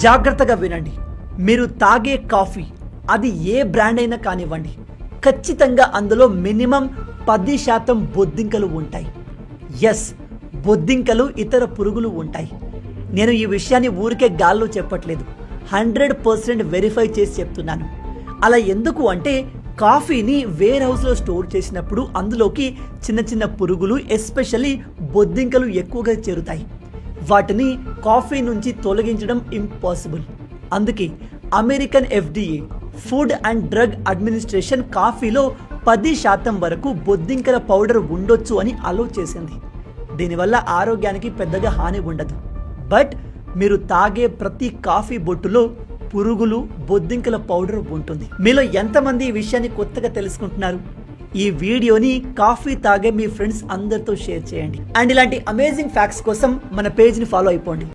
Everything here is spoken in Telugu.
జాగ్రత్తగా వినండి. మీరు తాగే కాఫీ అది ఏ బ్రాండ్ అయినా కానివ్వండి, ఖచ్చితంగా అందులో మినిమం 10% బొద్దింకలు ఉంటాయి. ఎస్, బొద్దింకలు, ఇతర పురుగులు ఉంటాయి. నేను ఈ విషయాన్ని ఊరికే గాల్లో చెప్పట్లేదు, 100% వెరిఫై చేసి చెప్తున్నాను. అలా ఎందుకు అంటే, కాఫీని వేర్ హౌస్లో స్టోర్ చేసినప్పుడు అందులోకి చిన్న చిన్న పురుగులు, ఎస్పెషల్లీ బొద్దింకలు ఎక్కువగా చేరుతాయి. వాటిని కాఫీ నుంచి తొలగించడం ఇంపాసిబుల్. అందుకే American FDA, food and drug administration కాఫీలో 10% వరకు బొద్దింకల పౌడర్ ఉండొచ్చు అని అలో చేసింది. దీనివల్ల ఆరోగ్యానికి పెద్దగా హాని ఉండదు. బట్ మీరు తాగే ప్రతి కాఫీ బొట్టులో పురుగులు, బొద్దింకల పౌడర్ ఉంటుంది. మీలో ఎంతమంది ఈ విషయాన్ని కొత్తగా తెలుసుకుంటున్నారు? ఈ వీడియోని కాఫీ తాగే మీ ఫ్రెండ్స్ అందరితో షేర్ చేయండి. అండ్ ఇలాంటి అమేజింగ్ ఫ్యాక్ట్స్ కోసం మన పేజ్ని ఫాలో అయిపోండి.